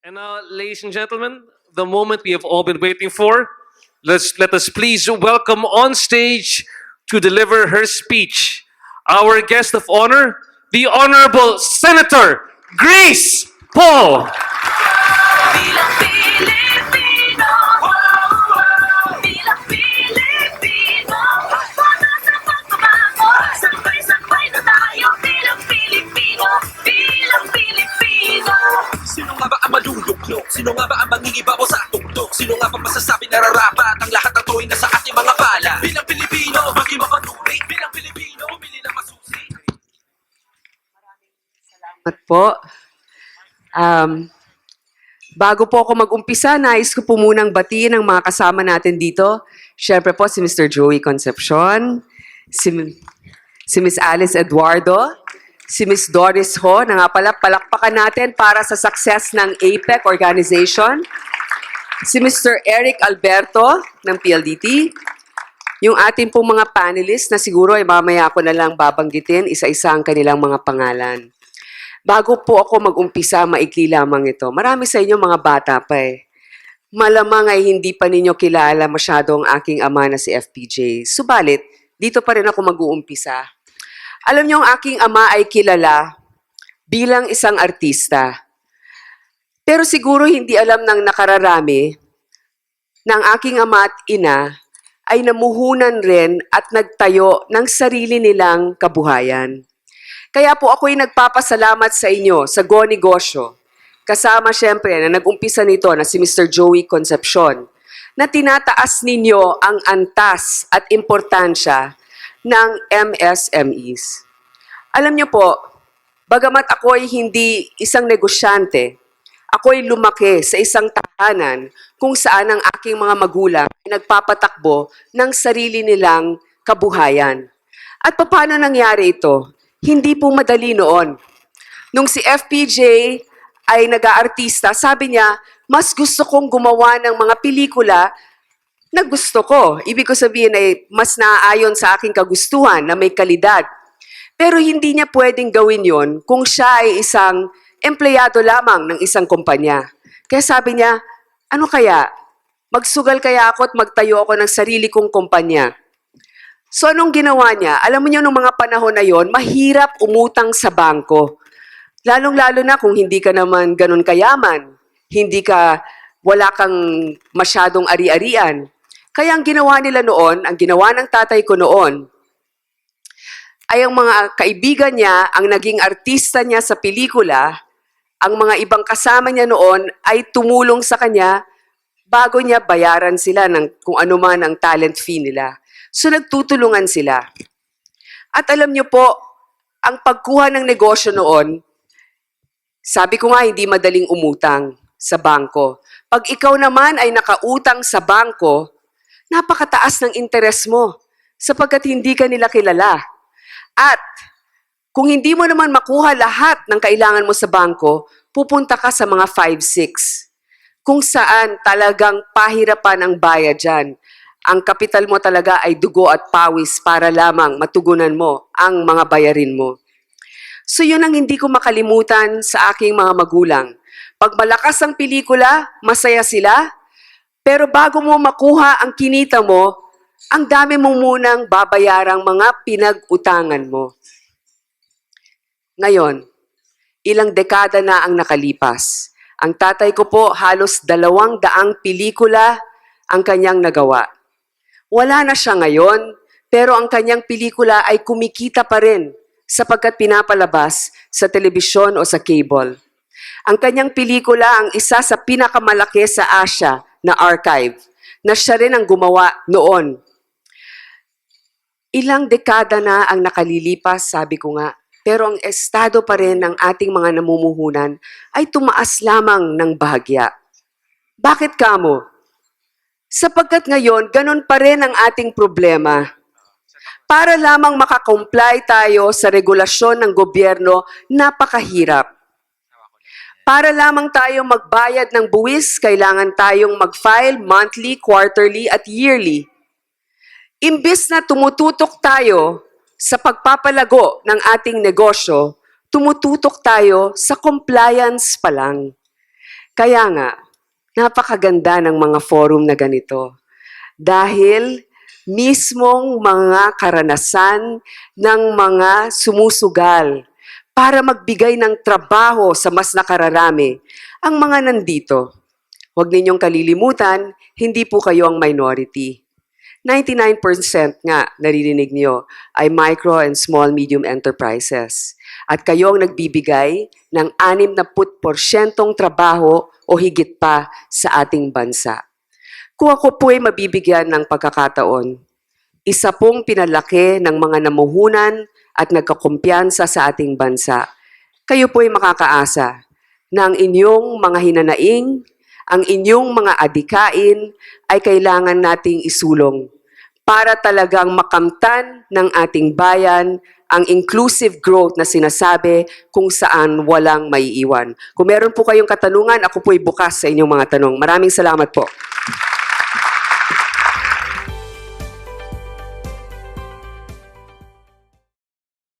And now, ladies and gentlemen, the moment we have all been waiting for, let us please welcome on stage to deliver her speech our guest of honor, the Honorable Senator Grace Paul. Bilang Pilipino, bilang Pilipino, para sa pagbabago, sabay-sabay na tayo bilang Pilipino, bilang Pilipino. Sino nga ba ang maluluklok? Sino nga ba ang mangingibabaw sa tuktok? Sino nga ba masasabi nararapat ang lahat ng tuwing nasa ating mga pala? Bilang Pilipino, maging mapanuri. Bilang Pilipino, pumili ng masusi. Salamat po. Bago po ako mag-umpisa, nais ko po munang batiin ang mga kasama natin dito. Siyempre po si Mr. Joey Concepcion, si Ms. Alice Eduardo, si Ms. Doris Ho, na nga pala palakpakan natin para sa success ng APEC organization, si Mr. Eric Alberto ng PLDT, yung ating pong mga panelists na siguro ay mamaya ko na lang babanggitin isa-isa ang kanilang mga pangalan. Bago po ako mag-umpisa, maikli lamang ito. Marami sa inyo mga bata pa eh. Malamang ay hindi pa ninyo kilala masyado ang aking ama na si FPJ. Subalit, dito pa rin ako mag-uumpisa. Alam niyo, ang aking ama ay kilala bilang isang artista. Pero siguro hindi alam ng nakararami na ang aking ama at ina ay namuhunan rin at nagtayo ng sarili nilang kabuhayan. Kaya po ako'y nagpapasalamat sa inyo sa Go Negosyo. Kasama siyempre na nag-umpisa nito na si Mr. Joey Concepcion, na tinataas ninyo ang antas at importansya ng MSMEs. Alam niyo po, bagamat ako'y hindi isang negosyante, ako'y lumaki sa isang tahanan kung saan ang aking mga magulang ay nagpapatakbo ng sarili nilang kabuhayan. At paano nangyari ito? Hindi po madali noon. Nung si FPJ ay nag-aartista, sabi niya, mas gusto kong gumawa ng mga pelikula na gusto ko. Ibig ko sabihin ay mas naaayon sa aking kagustuhan na may kalidad. Pero hindi niya pwedeng gawin yon kung siya ay isang empleyado lamang ng isang kumpanya. Kaya sabi niya, ano kaya? Magsugal kaya ako at magtayo ako ng sarili kong kumpanya. So anong ginawa niya? Alam mo niyo, nung mga panahon na yon, mahirap umutang sa bangko. Lalong-lalo na kung hindi ka naman ganun kayaman, wala kang masyadong ari-arian. Kaya ang ginawa nila noon, ang ginawa ng tatay ko noon, ay ang mga kaibigan niya, ang naging artista niya sa pelikula, ang mga ibang kasama niya noon ay tumulong sa kanya bago niya bayaran sila ng kung ano man ang talent fee nila. So nagtutulungan sila. At alam niyo po, ang pagkuha ng negosyo noon, sabi ko nga hindi madaling umutang sa bangko. Pag ikaw naman ay nakautang sa bangko, napakataas ng interes mo sapagkat hindi ka nila kilala. At kung hindi mo naman makuha lahat ng kailangan mo sa bangko, pupunta ka sa mga 5-6 kung saan talagang pahirapan ang bayad dyan. Ang kapital mo talaga ay dugo at pawis para lamang matugunan mo ang mga bayarin mo. So yun ang hindi ko makalimutan sa aking mga magulang. Pag malakas ang pelikula, masaya sila, pero bago mo makuha ang kinita mo, ang dami mong munang babayarang mga pinag-utangan mo. Ngayon, ilang dekada na ang nakalipas. Ang tatay ko po halos 200 pelikula ang kanyang nagawa. Wala na siya ngayon, pero ang kanyang pelikula ay kumikita pa rin sapagkat pinapalabas sa telebisyon o sa cable. Ang kanyang pelikula ang isa sa pinakamalaki sa Asia na archive, na siya rin ang gumawa noon. Ilang dekada na ang nakalilipas, sabi ko nga, pero ang estado pa rin ng ating mga namumuhunan ay tumaas lamang ng bahagya. Bakit kamo? Sapagkat ngayon, ganun pa rin ang ating problema. Para lamang makakomply tayo sa regulasyon ng gobyerno, napakahirap. Para lamang tayo magbayad ng buwis, kailangan tayong mag-file monthly, quarterly at yearly. Imbis na tumututok tayo sa pagpapalago ng ating negosyo, tumututok tayo sa compliance pa lang. Kaya nga, napakaganda ng mga forum na ganito. Dahil mismong mga karanasan ng mga sumusugal para magbigay ng trabaho sa mas nakararami ang mga nandito. Huwag ninyong kalilimutan, hindi po kayo ang minority. 99% nga, naririnig niyo, ay micro and small medium enterprises. At kayo ang nagbibigay ng 60% trabaho o higit pa sa ating bansa. Kung ako po ay mabibigyan ng pagkakataon, isa pong pinalaki ng mga namuhunan at nagkakumpiyansa sa ating bansa, kayo po ay makakaasa na ang inyong mga hinanaing, ang inyong mga adikain ay kailangan nating isulong para talagang makamtan ng ating bayan ang inclusive growth na sinasabi kung saan walang maiiwan. Kung meron po kayong katanungan, ako po ay bukas sa inyong mga tanong. Maraming salamat po.